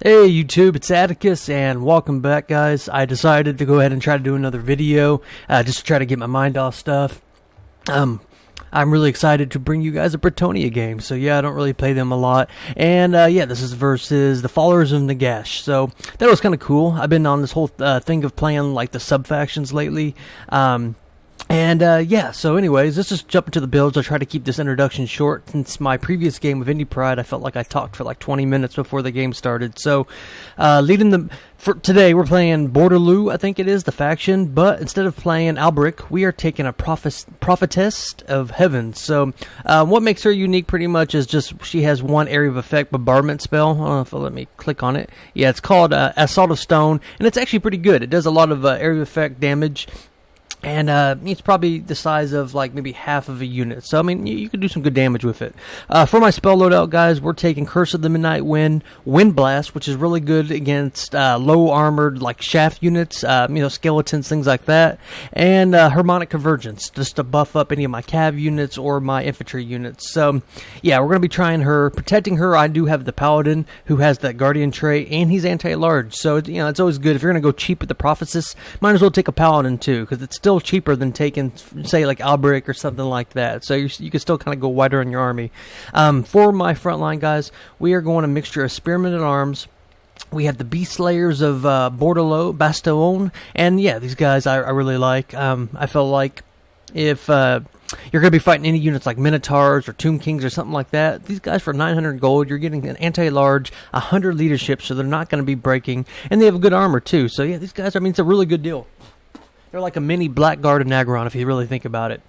Hey YouTube, it's Atticus and welcome back, guys. I decided to go ahead and try to do another video just to try to get my mind off stuff. I'm really excited to bring you guys a Bretonia game. So yeah, I don't really play them a lot. And yeah, this is versus the followers of Naggash. So that was kind of cool. I've been on this whole thing of playing like the sub-factions lately. Yeah, so anyways, let's just jump into the builds. I'll try to keep this introduction short. Since my previous game of Indie Pride, I felt like I talked for like 20 minutes before the game started. So, for today, we're playing Bordeleaux, I think it is, the faction. But instead of playing Albric, we are taking a prophetess of heaven. So, what makes her unique pretty much is just she has one area of effect bombardment spell. I don't know if it'll let me click on it. Yeah, it's called Assault of Stone, and it's actually pretty good. It does a lot of area of effect damage. And it's probably the size of like maybe half of a unit. So I mean, you can do some good damage with it. For my spell loadout, guys, we're taking Curse of the Midnight Wind, Wind Blast, which is really good against low armored like shaft units, skeletons, things like that, and Harmonic Convergence, just to buff up any of my cav units or my infantry units. So yeah, we're gonna be trying her, protecting her. I do have the Paladin who has that Guardian trait, and he's anti-large. So it's always good if you're gonna go cheap with the Prophetess. Might as well take a Paladin too, because it's still cheaper than taking, say, like Albric or something like that. So you can still kind of go wider on your army. For my front line, guys, we are going a mixture of Spearmen at Arms. We have the Beast Slayers of Bordeleaux, Bastion, and yeah, these guys I really like. I felt like if you're going to be fighting any units like Minotaurs or Tomb Kings or something like that, these guys for 900 gold, you're getting an anti-large, 100 leadership, so they're not going to be breaking, and they have good armor too. So yeah, these guys, I mean, it's a really good deal. They're like a mini Blackguard of Naggash, if you really think about it.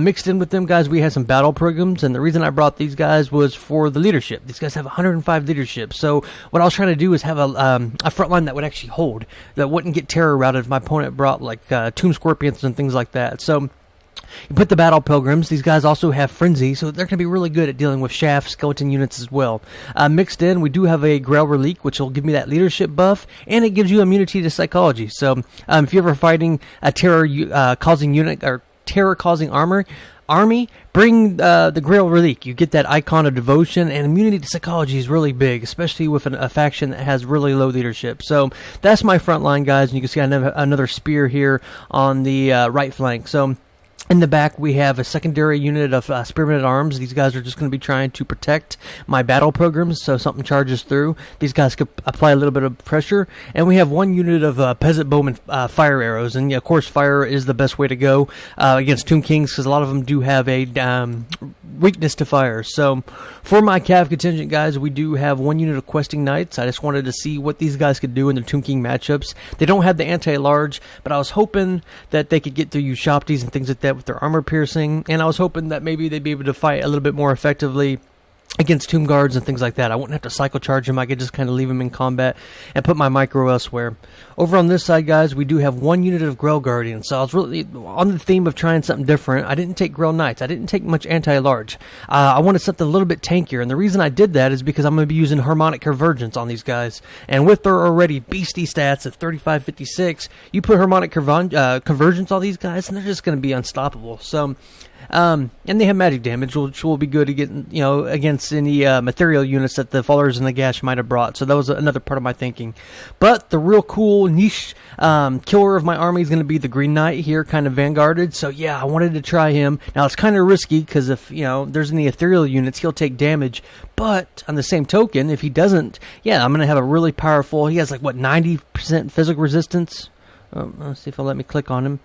Mixed in with them, guys, we have some battle programs, and the reason I brought these guys was for the leadership. These guys have 105 leadership, so what I was trying to do is have a front line that would actually hold, that wouldn't get terror routed if my opponent brought like Tomb Scorpions and things like that. So you put the Battle Pilgrims. These guys also have Frenzy, so they're going to be really good at dealing with shaft skeleton units as well. Mixed in, we do have a Grail Relique, which will give me that leadership buff, and it gives you immunity to psychology. So if you're ever fighting a terror-causing unit or terror-causing army, bring the Grail Relique. You get that icon of devotion, and immunity to psychology is really big, especially with a faction that has really low leadership. So that's my front line, guys, and you can see I have another spear here on the right flank. So in the back, we have a secondary unit of Spearmen at Arms. These guys are just going to be trying to protect my battle programs, so something charges through. These guys could apply a little bit of pressure. And we have one unit of Peasant Bowmen fire arrows. And yeah, of course, fire is the best way to go against Tomb Kings, because a lot of them do have a weakness to fire. So for my Cav contingent, guys, we do have one unit of Questing Knights. I just wanted to see what these guys could do in the Tomb King matchups. They don't have the anti-large, but I was hoping that they could get through Ushoptis and things like that with their armor piercing, and I was hoping that maybe they'd be able to fight a little bit more effectively against Tomb Guards and things like that. I wouldn't have to cycle charge him. I could just kind of leave him in combat and put my micro elsewhere. Over on this side, guys, we do have one unit of Grail Guardians. So I was really on the theme of trying something different. I didn't take Grail Knights. I didn't take much anti-large. I wanted something a little bit tankier, and the reason I did that is because I'm going to be using Harmonic Convergence on these guys. And with their already beastie stats of 35, 56, you put Harmonic Convergence on these guys, and they're just going to be unstoppable. So and they have magic damage, which will be good against any material units that the followers in the Naggash might have brought. So that was another part of my thinking. But the real cool niche killer of my army is going to be the Green Knight here, kind of vanguarded. So yeah, I wanted to try him. Now it's kind of risky because if there's any ethereal units, he'll take damage. But on the same token, if he doesn't, yeah, I'm going to have a really powerful. He has like what 90% physical resistance. Let's see if it'll let me click on him.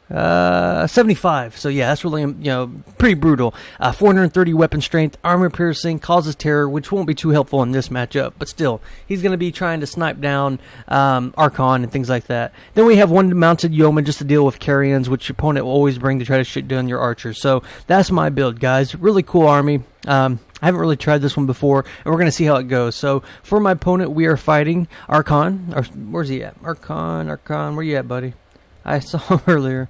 75. So yeah, that's really pretty brutal. 430 weapon strength, armor piercing, causes terror, which won't be too helpful in this matchup, but still, he's going to be trying to snipe down Archon and things like that. Then we have one mounted yeoman just to deal with carrions, which your opponent will always bring to try to shoot down your archers. So that's my build, guys. Really cool army. I haven't really tried this one before, and we're going to see how it goes. So for my opponent, we are fighting Archon. Where's he at? Archon, where you at, buddy? I saw him earlier.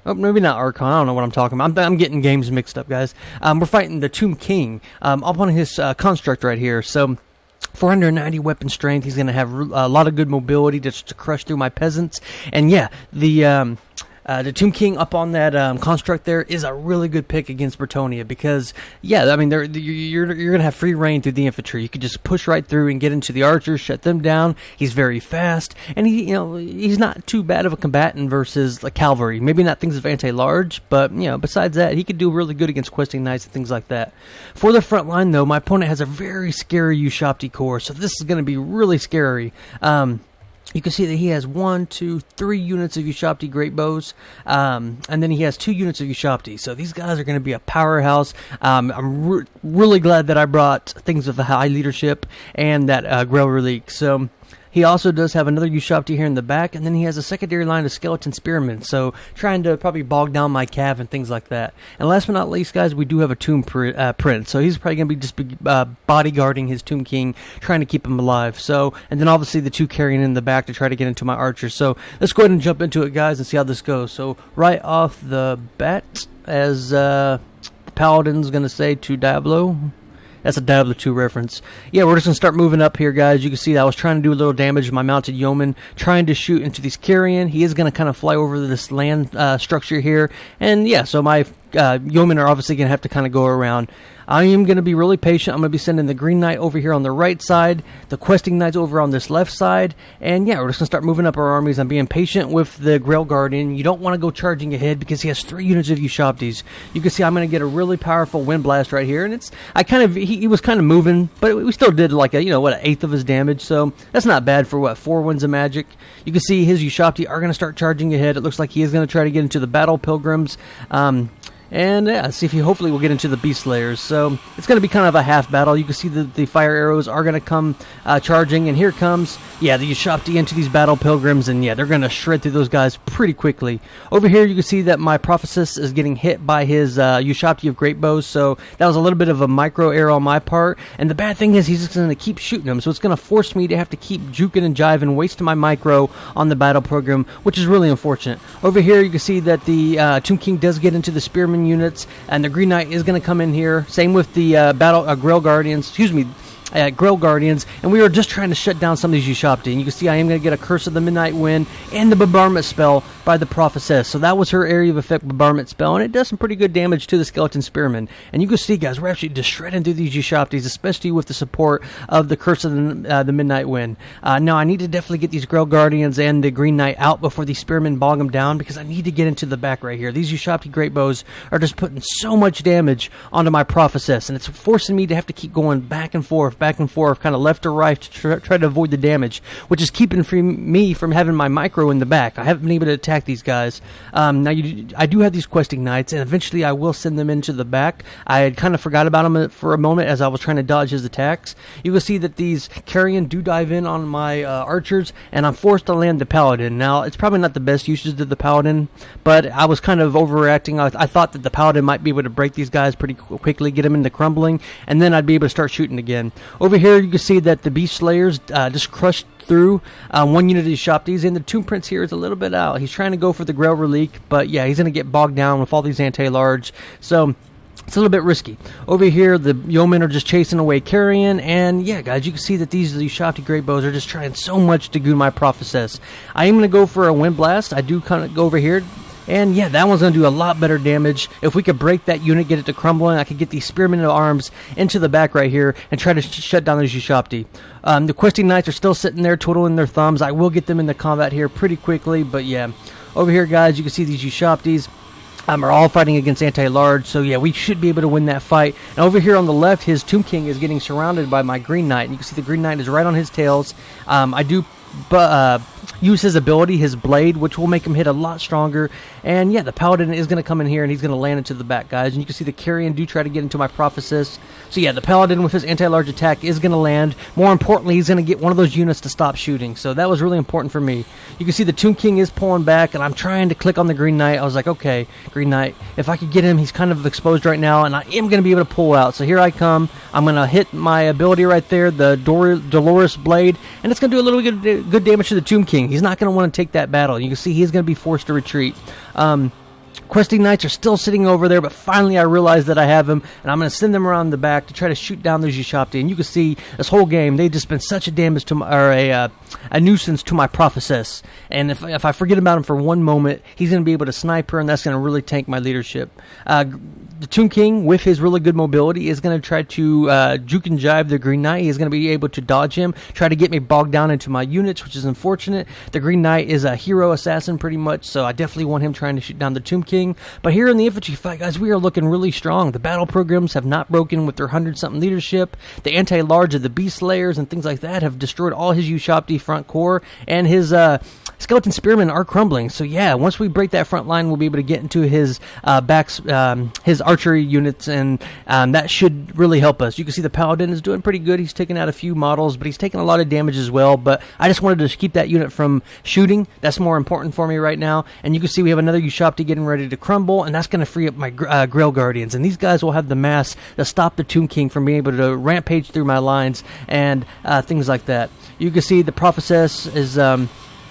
Oh, maybe not Archon. I don't know what I'm talking about. I'm getting games mixed up, guys. We're fighting the Tomb King up on his construct right here. So 490 weapon strength. He's going to have a lot of good mobility just to crush through my peasants. And yeah, the The Tomb King up on that construct there is a really good pick against Bretonia because, yeah, I mean, you're going to have free reign through the infantry. You could just push right through and get into the archers, shut them down. He's very fast, and he's not too bad of a combatant versus like cavalry. Maybe not things of anti-large, but besides that, he could do really good against questing knights and things like that. For the front line, though, my opponent has a very scary Ushabti corps, so this is going to be really scary. You can see that he has 1, 2, 3 units of Ushabti great bows, and then he has 2 units of Ushabti. So these guys are going to be a powerhouse. I'm really glad that I brought things of the high leadership and that Grail Relique. So he also does have another Ushabti here in the back, and then he has a secondary line of skeleton spearmen, so trying to probably bog down my cav and things like that. And last but not least, guys, we do have a Tomb Prince, so he's probably going to be just bodyguarding his Tomb King, trying to keep him alive. So, and then obviously the 2 carrying in the back to try to get into my archers. So let's go ahead and jump into it, guys, and see how this goes. So right off the bat, as the Paladin's going to say to Diablo. That's a Diablo 2 reference. Yeah, we're just going to start moving up here, guys. You can see that I was trying to do a little damage to my mounted yeoman, trying to shoot into these carrion. He is going to kind of fly over this land structure here. And yeah, so my yeomen are obviously going to have to kind of go around. I am going to be really patient. I'm going to be sending the Green Knight over here on the right side, the Questing Knights over on this left side, and yeah, we're just going to start moving up our armies. I'm being patient with the Grail Guardian. You don't want to go charging ahead because he has 3 units of Ushabtis. You can see I'm going to get a really powerful wind blast right here, and he was kind of moving, but we still did like an 1/8 of his damage, so that's not bad for 4 winds of magic. You can see his Ushabti are going to start charging ahead. It looks like he is going to try to get into the Battle Pilgrims. And yeah, see if he hopefully will get into the Beast Slayers. So it's going to be kind of a half battle. You can see that the fire arrows are going to come charging, and here comes, the Ushabti into these Battle Pilgrims, and yeah, they're going to shred through those guys pretty quickly. Over here, you can see that my Prophetess is getting hit by his Ushabti of Great Bows, so that was a little bit of a micro error on my part. And the bad thing is he's just going to keep shooting them, so it's going to force me to have to keep juking and jiving, wasting my micro on the Battle Pilgrim, which is really unfortunate. Over here, you can see that the Tomb King does get into the Spearman units, and the Green Knight is going to come in here. Same with the Grail Guardians, Grail Guardians, and we were just trying to shut down some of these Ushabti. And you can see I am going to get a Curse of the Midnight Wind and the Bombardment spell by the Prophetess. So that was her area of effect Bombardment spell, and it does some pretty good damage to the Skeleton Spearmen. And you can see, guys, we're actually just shredding through these Ushabtis, especially with the support of the Curse of the Midnight Wind. Now, I need to definitely get these Grail Guardians and the Green Knight out before these Spearmen bog them down, because I need to get into the back right here. These Ushabti Great Bows are just putting so much damage onto my Prophetess, and it's forcing me to have to keep going back and forth, kind of left to right to try to avoid the damage, which is keeping me from having my micro in the back. I haven't been able to attack these guys. Now, I do have these Questing Knights, and eventually I will send them into the back. I had kind of forgot about them for a moment as I was trying to dodge his attacks. You will see that these Carrion do dive in on my archers, and I'm forced to land the Paladin. Now, it's probably not the best usage of the Paladin, but I was kind of overreacting. I thought that the Paladin might be able to break these guys pretty quickly, get them into crumbling, and then I'd be able to start shooting again. Over here, you can see that the Beast Slayers just crushed through 1 unit of these Ushabtis, and the Tomb Prince here is a little bit out. He's trying to go for the Grail Relique, but yeah, he's going to get bogged down with all these anti-large, so it's a little bit risky. Over here, the Yeomen are just chasing away Carrion, and yeah, guys, you can see that these Ushabti Great Bows are just trying so much to goon my Prophetess. I am going to go for a Wind Blast. I do kind of go over here. And yeah, that one's going to do a lot better damage. If we could break that unit, get it to crumbling, I could get these Spearmen of Arms into the back right here and try to shut down those Ushabti. The Questing Knights are still sitting there twiddling their thumbs. I will get them into combat here pretty quickly, but yeah. Over here, guys, you can see these Ushabtis are all fighting against anti-large, so yeah, we should be able to win that fight. And over here on the left, his Tomb King is getting surrounded by my Green Knight. And you can see the Green Knight is right on his tails. I do use his ability, his blade, which will make him hit a lot stronger. And yeah, the Paladin is going to come in here and he's going to land into the back, guys. And you can see the Carrion do try to get into my Prophetess. So yeah, the Paladin with his anti-large attack is going to land. More importantly, he's going to get one of those units to stop shooting. So that was really important for me. You can see the Tomb King is pulling back, and I'm trying to click on the Green Knight. I was like, okay, Green Knight, if I could get him, he's kind of exposed right now, and I am going to be able to pull out. So here I come. I'm going to hit my ability right there, the Dolores Blade, and it's going to do a little good damage to the Tomb King. He's not going to want to take that battle. You can see he's going to be forced to retreat. Questing Knights are still sitting over there, but finally I realize that I have them, and I'm going to send them around the back to try to shoot down those Ushopti. And you can see this whole game, they've just been such a damage to my, or a nuisance to my prophetess. And if I forget about him for one moment, he's going to be able to snipe her, and that's going to really tank my leadership. The Tomb King, with his really good mobility, is going to try to juke and jive the Green Knight. He's going to be able to dodge him, try to get me bogged down into my units, which is unfortunate. The Green Knight is a hero assassin pretty much, so I definitely want him trying to shoot down the Tomb King. But here in the infantry fight, guys, we are looking really strong. The battle programs have not broken with their 100-something leadership. The anti-large of the Beast Slayers and things like that have destroyed all his Ushopti front core, and his Skeleton Spearmen are crumbling. So yeah, once we break that front line, we'll be able to get into his his archery units, and that should really help us. You can see the Paladin is doing pretty good. He's taking out a few models, but he's taking a lot of damage as well. But I just wanted to keep that unit from shooting. That's more important for me right now. And you can see we have another Ushopti getting ready to crumble, and that's going to free up my Grail Guardians. And these guys will have the mass to stop the Tomb King from being able to rampage through my lines and things like that. You can see the Prophetess is...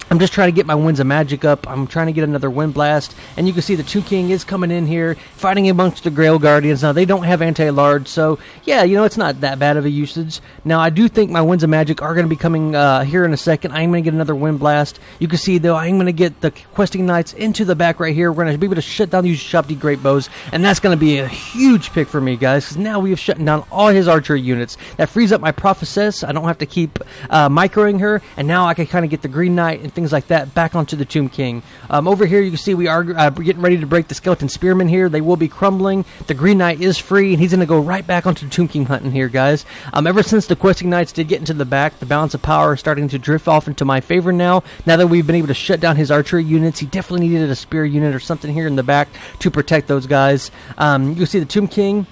I'm just trying to get my Winds of Magic up. I'm trying to get another Wind Blast. And you can see the Tomb King is coming in here, fighting amongst the Grail Guardians. Now, they don't have anti-large, so, yeah, you know, it's not that bad of a usage. Now, I do think my Winds of Magic are going to be coming here in a second. I'm going to get another Wind Blast. You can see, though, I'm going to get the Questing Knights into the back right here. We're going to be able to shut down these Ushopti Great Bows, and that's going to be a huge pick for me, guys, because now we have shut down all his archery units. That frees up my Prophetess. I don't have to keep microing her, and now I can kind of get the Green Knight and things like that back onto the Tomb King. Over here, you can see we are getting ready to break the Skeleton Spearmen here. They will be crumbling. The Green Knight is free, and he's going to go right back onto the Tomb King hunting here, guys. Ever since the Questing Knights did get into the back, the balance of power is starting to drift off into my favor now. Now that we've been able to shut down his archery units, he definitely needed a spear unit or something here in the back to protect those guys. You can see the Tomb King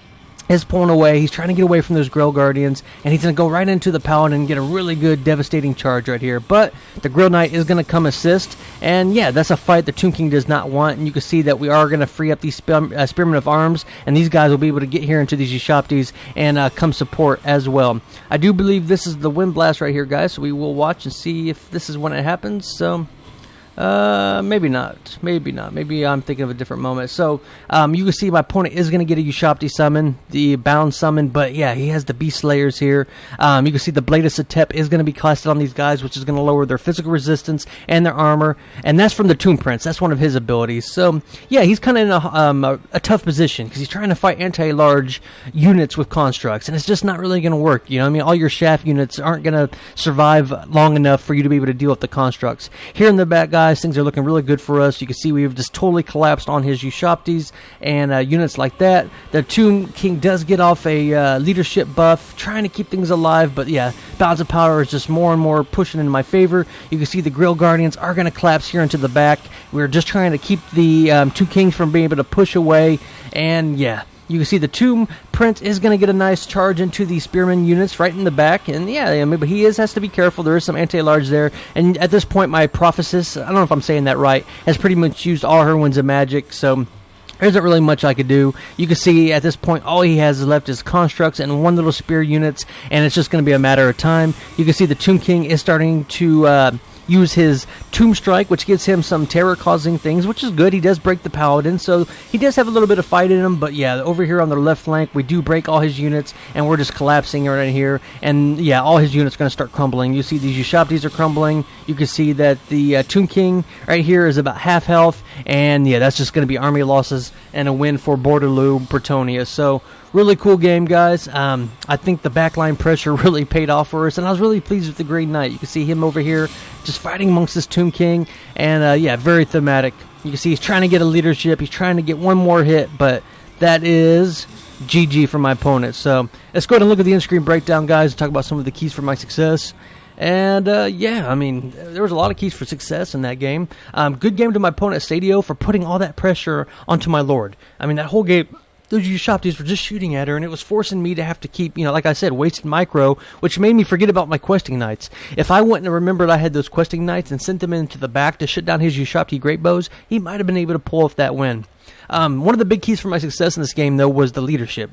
is pulling away. He's trying to get away from those Grail Guardians, and he's going to go right into the Paladin and get a really good, devastating charge right here. But the Grail Knight is going to come assist, and yeah, that's a fight the Tomb King does not want, and you can see that we are going to free up these Spearmen of Arms, and these guys will be able to get here into these Ushoptis and come support as well. I do believe this is the Wind Blast right here, guys, so we will watch and see if this is when it happens, so... maybe not. Maybe I'm thinking of a different moment. So, you can see my opponent is going to get a Ushopti summon, the bound summon, but yeah, he has the Beast Slayers here. You can see the Blade of Setep is going to be casted on these guys, which is going to lower their physical resistance and their armor, and that's from the Tomb Prince. That's one of his abilities. So, yeah, he's kind of in a tough position, because he's trying to fight anti-large units with constructs, and it's just not really going to work, you know what I mean? All your shaft units aren't going to survive long enough for you to be able to deal with the constructs. Here in the back, guys, things are looking really good for us. You can see we've just totally collapsed on his Ushoptis and units like that. The Tomb King does get off a leadership buff, trying to keep things alive, but yeah, balance of power is just more and more pushing in my favor. You can see the Grail Guardians are going to collapse here into the back. We're just trying to keep the Tomb Kings from being able to push away, and yeah, you can see the Tomb Prince is going to get a nice charge into the Spearman units right in the back. And yeah, I mean, but he has to be careful. There is some anti-large there. And at this point, my Prophetess, I don't know if I'm saying that right, has pretty much used all her Winds of Magic. So there isn't really much I could do. You can see at this point, all he has left is constructs and one little spear units. And it's just going to be a matter of time. You can see the Tomb King is starting to... use his Tomb Strike, which gives him some terror-causing things, which is good. He does break the Paladin, so he does have a little bit of fight in him, but yeah, over here on the left flank, we do break all his units, and we're just collapsing right here, and yeah, all his units are going to start crumbling. You see these Ushoptis are crumbling. You can see that the Tomb King right here is about half health, and yeah, that's just going to be army losses and a win for Bordeleaux, Bretonia. So, really cool game, guys. I think the backline pressure really paid off for us, and I was really pleased with the Green Knight. You can see him over here just fighting amongst this Tomb King, and yeah, very thematic. You can see he's trying to get a leadership. He's trying to get one more hit, but that is GG for my opponent. So let's go ahead and look at the in-screen breakdown, guys, and talk about some of the keys for my success. And, yeah, I mean, there was a lot of keys for success in that game. Good game to my opponent, Stadio, for putting all that pressure onto my Lord. I mean, that whole game... those Ushoptis were just shooting at her, and it was forcing me to have to keep, you know, like I said, wasted micro, which made me forget about my Questing Knights. If I wouldn't have remembered I had those Questing Knights and sent them into the back to shut down his Ushopti Great Bows, he might have been able to pull off that win. One of the big keys for my success in this game, though, was the leadership.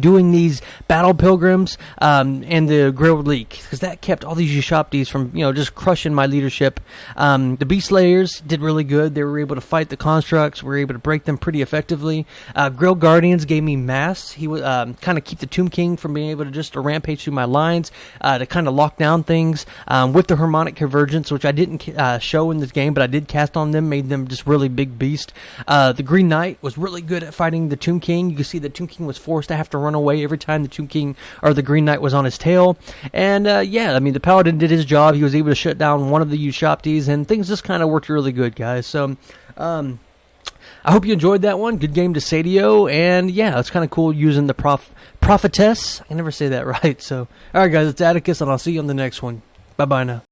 doing these battle pilgrims and the grilled leek, because that kept all these Ushoptis from just crushing my leadership. The beast slayers did really good. They were able to fight the constructs. We were able to break them pretty effectively. Grilled guardians gave me mass. He would kind of keep the Tomb King from being able to just rampage through my lines, to kind of lock down things. With the harmonic convergence, which I didn't show in this game, but I did cast on them, made them just really big beast. The Green Knight was really good at fighting the Tomb King. You can see the Tomb King was forced to have to run away every time the Tomb King or the Green Knight was on his tail. And the Paladin did his job. He was able to shut down one of the Ushoptis, and things just kind of worked really good, guys. So I hope you enjoyed that one. Good game to Sadio, and it's kind of cool using the prophetess. I can never say that right. So all right, guys, it's Atticus, and I'll see you on the next one. Bye bye now.